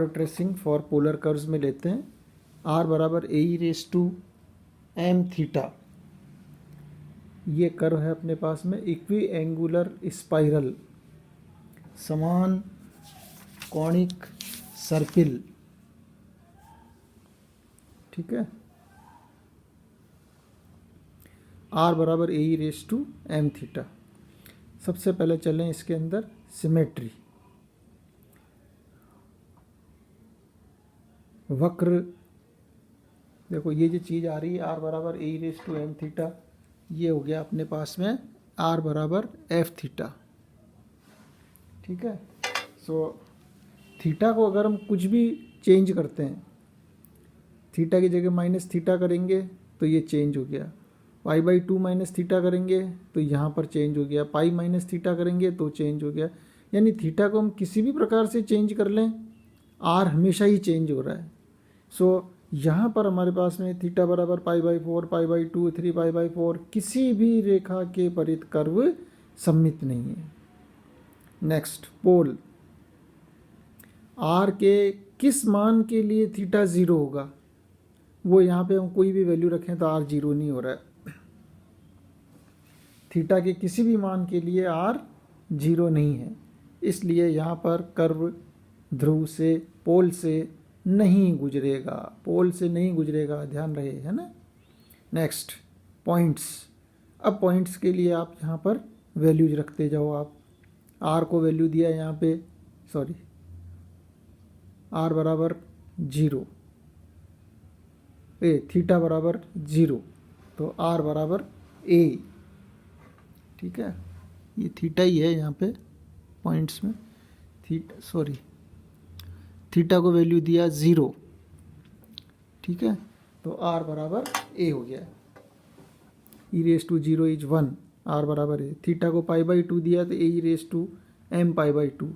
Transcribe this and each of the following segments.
Curve tracing for polar curves में लेते हैं। r बराबर e⁻m², ये कर्व है अपने पास में इक्वी एंगुलर स्पाइरल, समान कॉनिक सर्पिल, ठीक है। r बराबर e⁻m²। सबसे पहले चलें इसके अंदर सिमेट्री, वक्र। देखो ये जो चीज़ आ रही है r बराबर e⁻m², ये हो गया अपने पास में r बराबर f², ठीक है। सो थीटा को अगर हम कुछ भी चेंज करते हैं, थीटा की जगह -θ करेंगे तो ये चेंज हो गया, π/2 -θ करेंगे तो यहाँ पर चेंज हो गया, π -θ करेंगे तो चेंज हो गया। यानी थीटा को हम किसी भी प्रकार से चेंज कर लें, r हमेशा ही चेंज हो रहा है। सो यहाँ पर हमारे पास में थीटा बराबर π/4, π/2, 3π/4 किसी भी रेखा के परित कर्व सम्मित नहीं है। नेक्स्ट, पोल, r के किस मान के लिए थीटा 0 होगा, वो यहाँ पे हम कोई भी वैल्यू रखें तो r 0 नहीं हो रहा है। थीटा के किसी भी मान के लिए r 0 नहीं है, इसलिए यहाँ पर कर्व ध्रुव से, पोल से नहीं गुजरेगा, पोल से नहीं गुजरेगा, ध्यान रहे, है ना। Next, points. अब पॉइंट्स के लिए आप यहाँ पर वैल्यूज रखते जाओ। आप r को वैल्यू दिया यहाँ पे, सॉरी, r बराबर 0, थीटा बराबर 0, तो r बराबर a, ठीक है। ये थीटा ही है यहाँ पे पॉइंट्स में, थीटा को वैल्यू दिया 0, ठीक है, तो r बराबर a हो गया। e⁻0 इज 1, r बराबर a। थीटा को π/2 दिया तो e⁻m²,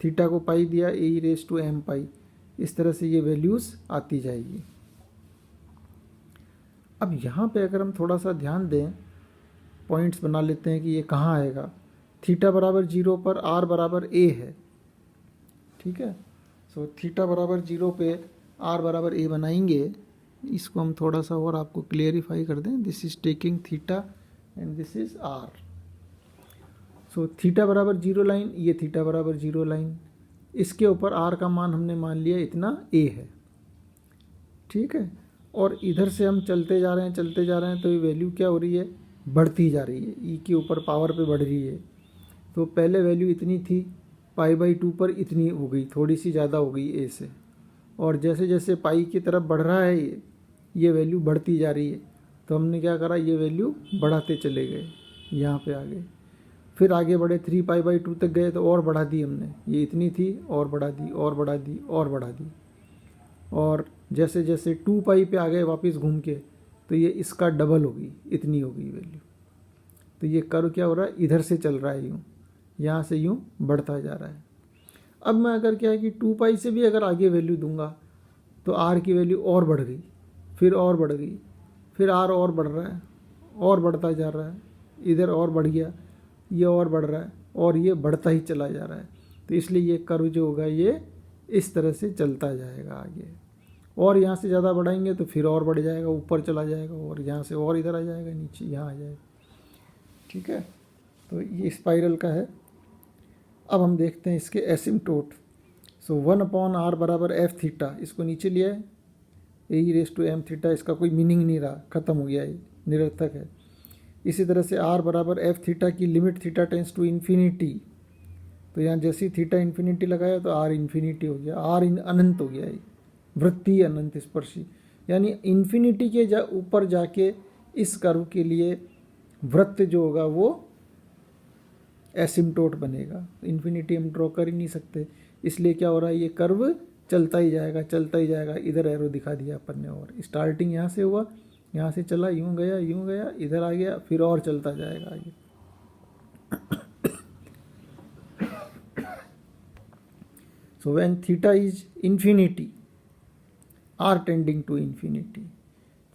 थीटा को पाई दिया e⁻m²। इस तरह से ये वैल्यूज़ आती जाएगी। अब यहाँ पे अगर हम थोड़ा सा ध्यान दें, पॉइंट्स बना लेते हैं कि ये कहाँ आएगा। थीटा बराबर 0 पर r बराबर a है, ठीक है। सो थीटा बराबर 0 पे r बराबर a बनाएंगे। इसको हम थोड़ा सा और आपको क्लियरिफाई कर दें। This is taking theta and this is r। So theta बराबर 0 लाइन, ये थीटा बराबर 0 लाइन, इसके ऊपर r का मान हमने मान लिया इतना a है, ठीक है। और इधर से हम चलते जा रहे हैं तो ये वैल्यू क्या हो रही है, बढ़ती जा रही है, e के ऊपर पावर पे बढ़ रही है। तो पहले वैल्यू इतनी थी, π/2 पर इतनी हो गई, थोड़ी सी ज़्यादा हो गई a से, और जैसे जैसे पाई की तरफ बढ़ रहा है ये वैल्यू बढ़ती जा रही है। तो हमने क्या करा, ये वैल्यू बढ़ाते चले गए, यहाँ पे आ गए, फिर आगे बढ़े 3π/2 तक गए तो और बढ़ा दी हमने, ये इतनी थी और बढ़ा दी और बढ़ा दी और बढ़ा दी, और जैसे जैसे 2π पे आ गए वापस घूम के, तो ये इसका डबल हो गई, इतनी हो गई वैल्यू। तो ये कर्व क्या हो रहा है, इधर से चल रहा है, यूँ यहाँ से यूँ बढ़ता जा रहा है। अब मैं अगर क्या है कि 2π से भी अगर आगे वैल्यू दूंगा तो r की वैल्यू और बढ़ गई, फिर और बढ़ गई, फिर r और बढ़ रहा है, और बढ़ता जा रहा है, इधर और बढ़ गया, ये और बढ़ रहा है, और ये बढ़ता ही चला जा रहा है। तो इसलिए ये कर्व जो होगा ये इस तरह से चलता जाएगा आगे, और यहाँ से ज़्यादा बढ़ाएंगे तो फिर और बढ़ जाएगा, ऊपर चला जाएगा, और यहाँ से और इधर आ जाएगा, नीचे यहाँ आ जाएगा, ठीक है। तो ये स्पाइरल का है। अब हम देखते हैं इसके एसिम्टोट। सो 1/r बराबर f², इसको नीचे लिया है, e⁻m², इसका कोई मीनिंग नहीं रहा, ख़त्म हो गया, ये निरर्थक है। इसी तरह से r बराबर f² की limit theta tends to infinity, तो यहाँ जैसे ही थीटा इन्फिनिटी लगाया तो r इन्फिनिटी हो गया, r अनंत हो गया, ये वृत्तीय अनंत स्पर्शी, यानी इन्फिनिटी के ऊपर जाके इस कर्व के लिए वृत्त जो होगा वो एसिम्टोट बनेगा। इन्फिनिटी हम ड्रॉ कर ही नहीं सकते, इसलिए क्या हो रहा है, ये कर्व चलता ही जाएगा, चलता ही जाएगा। इधर एरो दिखा दिया अपन ने, और स्टार्टिंग यहाँ से हुआ, यहाँ से चला, यूँ गया, इधर आ गया, फिर और चलता जाएगा आगे। So when theta is infinity, r tending to infinity,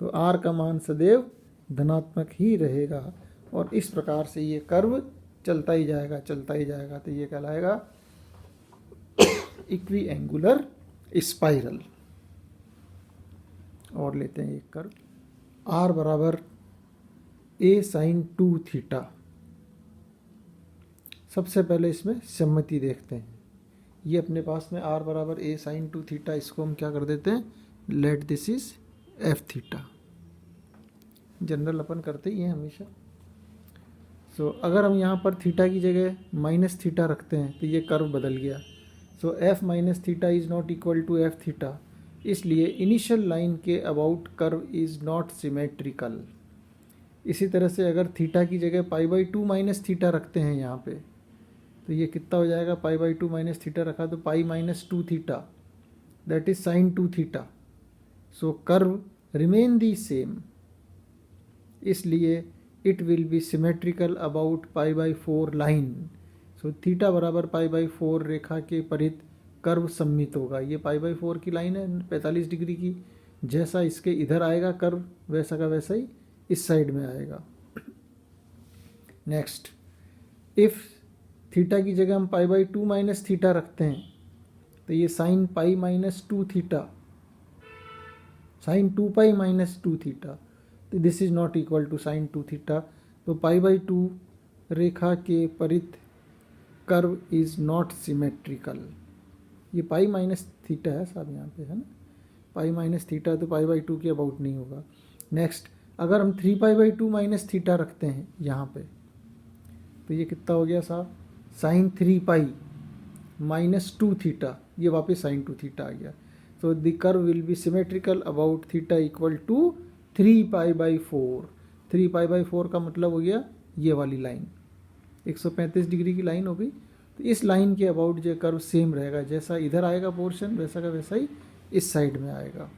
तो r का मान सदैव धनात्मक ही रहेगा, और इस प्रकार से ये कर्व चलता ही जाएगा, चलता ही जाएगा। तो ये कहलाएगा इक्वी एंगुलर स्पाइरल। और लेते हैं एक कर्व आर बराबर ए साइन 2 थीटा। सबसे पहले इसमें सम्मति देखते हैं। ये अपने पास में आर बराबर ए साइन 2 थीटा, इसको हम क्या कर देते हैं, let this is F theta. General अपन करते ही हैं हमेशा। सो अगर हम यहाँ पर थीटा की जगह माइनस थीटा रखते हैं तो ये कर्व बदल गया। So F minus theta is not equal to F theta, इसलिए इनिशियल लाइन के about curve is not symmetrical. इसी तरह से अगर थीटा की जगह पाई बाई 2 माइनस थीटा रखते हैं यहाँ पे, तो ये कितना हो जाएगा, पाई बाई 2 माइनस थीटा रखा तो pi minus 2 theta, that is sine 2 theta. So curve remain the same, इसलिए it will be symmetrical about pi by 4 line. So theta बराबर पाई बाई 4 रेखा के परित कर्व सम्मित होगा। ये पाई बाई 4 की लाइन है 45 डिग्री की, जैसा इसके इधर आएगा कर्व वैसा का वैसा ही इस साइड में आएगा। नेक्स्ट, इफ थीटा की जगह हम पाई बाई 2 माइनस थीटा रखते हैं तो ये sine pi minus 2 theta, sine 2 pi minus 2 theta, तो this is not equal to sine 2 theta. तो पाई बाई 2 रेखा के परित कर्व इज नॉट सिमेट्रिकल। ये पाई माइनस थीटा है साहब यहाँ पे, है ना, पाई माइनस थीटा, तो पाई बाई 2 के अबाउट नहीं होगा। नेक्स्ट, अगर हम 3 पाई बाई 2 माइनस थीटा रखते हैं यहाँ पे, तो ये कितना हो गया साहब, साइन 3 पाई माइनस 2 थीटा, ये वापस साइन 2 थीटा आ गया। So the curve will be symmetrical about theta equal to 3 pi by 4। 3 pi by 4 का मतलब हो गया ये वाली लाइन, 135 डिग्री की लाइन हो गई। तो इस लाइन के अबाउट जो कर्व सेम रहेगा, जैसा इधर आएगा पोर्शन वैसा का वैसा ही इस साइड में आएगा।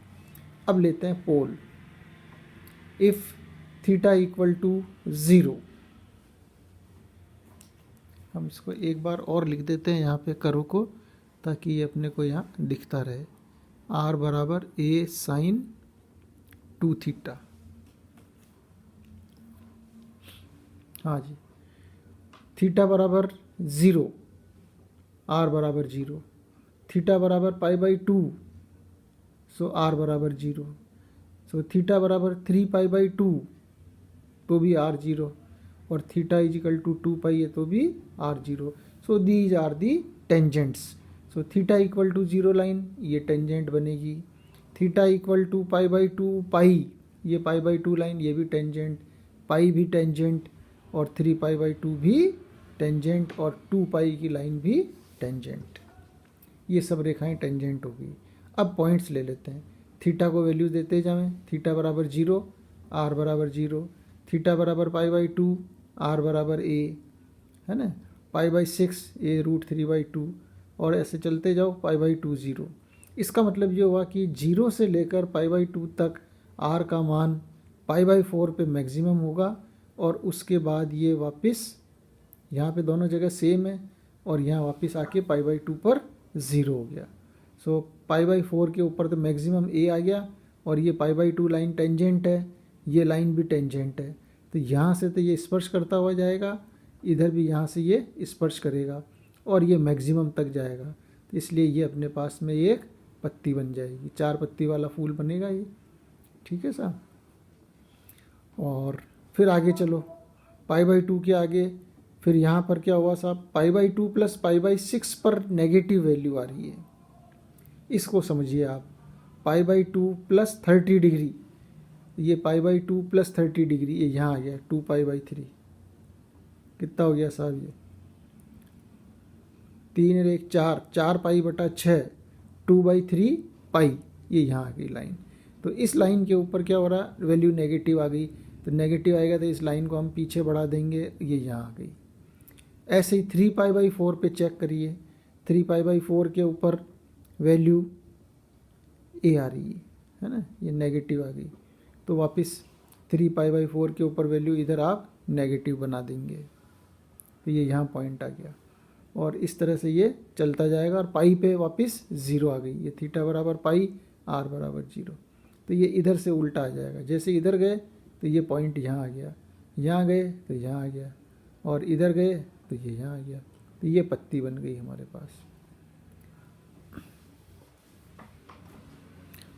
अब लेते हैं पोल। इफ थीटा इक्वल टू 0, हम इसको एक बार और लिख देते हैं यहाँ पे कर्व को, ताकि ये अपने को यहाँ दिखता रहे। आर बराबर ए साइन 2 थीटा। हाँ जी, थीटा बराबर 0, आर बराबर 0, थीटा बराबर पाई बाई 2, सो आर बराबर 0, सो थीटा बराबर 3 पाई बाई 2 तो भी आर 0, और theta is equal to 2 pi है तो भी R 0। So these are the tangents. सो थीटा इक्वल टू 0 लाइन, ये टेंजेंट बनेगी। Theta equal to pi by 2 pi, ये पाई बाई 2 लाइन, ये भी टेंजेंट, पाई भी टेंजेंट, और 3 पाई बाई 2 भी टेंजेंट, और 2 पाई की लाइन भी टेंजेंट। ये सब रेखाएं टेंजेंट होगी। अब पॉइंट्स ले लेते हैं। थीटा को वैल्यू देते जाएं। थीटा बराबर 0, आर बराबर 0, थीटा बराबर पाई बाई 2, आर बराबर ए, है ना, pi by 6 a root 3 by 2, और ऐसे चलते जाओ पाई बाई 2 0। इसका मतलब ये हुआ कि 0 से लेकर पाई बाई 2 तक आर का मान पाई बाई 4 पे मैक्सिमम होगा, और उसके बाद ये वापस यहाँ पे दोनों जगह सेम है, और यहाँ वापस आके पाई बाई 2 पर 0 हो गया। सो पाई बाई 4 के ऊपर तो मैक्सिमम ए आ गया, और ये पाई बाई 2 लाइन टेंजेंट है, ये लाइन भी टेंजेंट है, तो यहाँ से तो ये स्पर्श करता हुआ जाएगा, इधर भी यहाँ से ये स्पर्श करेगा, और ये मैक्सिमम तक जाएगा। तो इसलिए ये अपने पास में एक पत्ती बन जाएगी, 4 पत्ती वाला फूल बनेगा ये। ठीक है साहब। और फिर आगे चलो, पाई बाई 2 के आगे फिर यहाँ पर क्या हुआ साहब, पाई बाई 2 प्लस पाई बाई 6 पर नेगेटिव वैल्यू आ रही है। इसको समझिए आप, पाई बाई 2 प्लस 30 डिग्री, ये पाई बाई 2 प्लस 30 डिग्री, ये यहाँ आ गया 2 पाई बाई 3, कितना हो गया साहब, ये 3 और 1 4, 4 पाई बटा 6, 2 बाई 3 पाई, ये यहाँ आ गई लाइन। तो इस लाइन के ऊपर क्या हो रहा, वैल्यू नेगेटिव आ गई, तो नेगेटिव आएगा तो इस लाइन को हम पीछे बढ़ा देंगे, ये यहाँ आ गई। ऐसे ही 3 पाई बाई 4 पे चेक करिए, 3 पाई बाई 4 के ऊपर वैल्यू ए आ रही है ना, ये नेगेटिव आ गई, तो वापस 3 पाई बाई 4 के ऊपर वैल्यू इधर आप नेगेटिव बना देंगे, तो ये यहाँ पॉइंट आ गया, और इस तरह से ये चलता जाएगा, और पाई पे वापस 0 आ गई, ये थीटा बराबर पाई, आर बराबर 0, तो ये इधर से उल्टा आ जाएगा। जैसे इधर गए तो ये पॉइंट यहाँ आ गया, यहाँ गए तो यहाँ आ गया, और इधर गए तो ये यहाँ आ गया, तो ये पत्ती बन गई हमारे पास।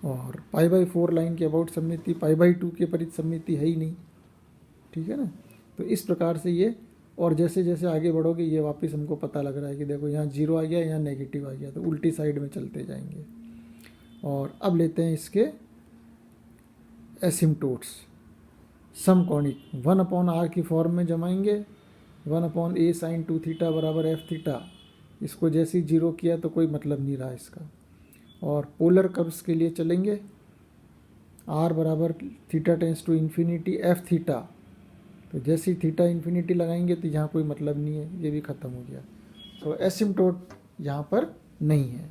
और π/4 लाइन की अबाउट सममिति, π/2 के परित सममिति है ही नहीं, ठीक है ना। तो इस प्रकार से ये, और जैसे जैसे आगे बढ़ोगे ये वापस हमको पता लग रहा है कि देखो यहाँ 0 आ गया, यहाँ नेगेटिव आ गया, तो उल्टी साइड में चलते जाएंगे। और अब लेते हैं इसके एसिम्टोट्स, समकोणिक 1/r की फॉर्म में जमाएंगे। 1/a sin 2θ बराबर f θ, इसको जैसे ही 0 किया तो कोई मतलब नहीं रहा इसका। और पोलर कर्व्स के लिए चलेंगे, r बराबर theta tends to infinity f θ, तो जैसे ही थीटा इन्फिनिटी लगाएंगे तो यहाँ कोई मतलब नहीं है, ये भी ख़त्म हो गया। तो एसिम्टोट यहाँ पर नहीं है।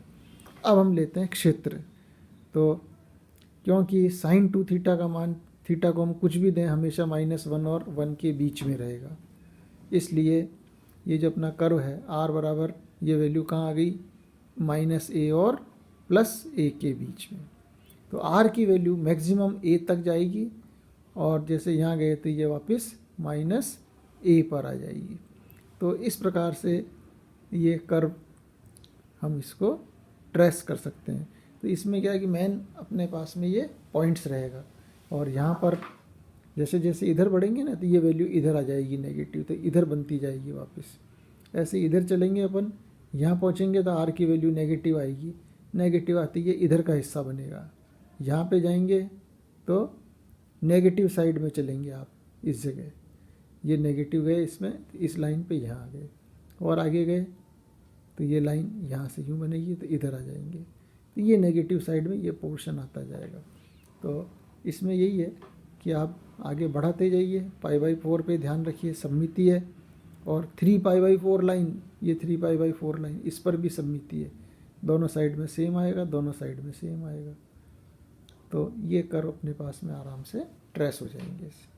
अब हम लेते हैं क्षेत्र। तो क्योंकि साइन 2θ का मान, थीटा को हम कुछ भी दें हमेशा -1 और 1 के बीच में रहेगा, इसलिए ये जो अपना कर्व है r बराबर, ये वैल्यू कहाँ आ गई, -a और +a के बीच में। तो r की वैल्यू मैक्सिमम a तक जाएगी, और जैसे यहाँ गए तो ये वापस -a पर आ जाएगी। तो इस प्रकार से ये कर्व हम इसको ट्रेस कर सकते हैं। तो इसमें क्या है कि मेन अपने पास में ये पॉइंट्स रहेगा, और यहाँ पर जैसे जैसे इधर बढ़ेंगे ना तो ये वैल्यू इधर आ जाएगी नेगेटिव, तो इधर बनती जाएगी वापस। ऐसे इधर चलेंगे अपन, यहाँ पहुँचेंगे तो r की वैल्यू नेगेटिव आएगी, नेगेटिव आती है इधर का हिस्सा बनेगा। यहाँ पे जाएंगे तो नेगेटिव साइड में चलेंगे आप, इस जगह ये नेगेटिव गए इसमें, इस लाइन पे यहाँ आ गए, और आगे गए तो ये लाइन यहाँ से यूँ बनेगी तो इधर आ जाएंगे, तो ये नेगेटिव साइड में ये पोर्शन आता जाएगा। तो इसमें यही है कि आप आगे बढ़ाते जाइए, π/4 पे ध्यान रखिए, सममिति है। और 3π/4 लाइन, ये 3π/4 लाइन, इस पर भी सममिति है, दोनों साइड में सेम आएगा, दोनों साइड में सेम आएगा। तो ये कर्व अपने पास में आराम से ट्रेस हो जाएंगे इससे।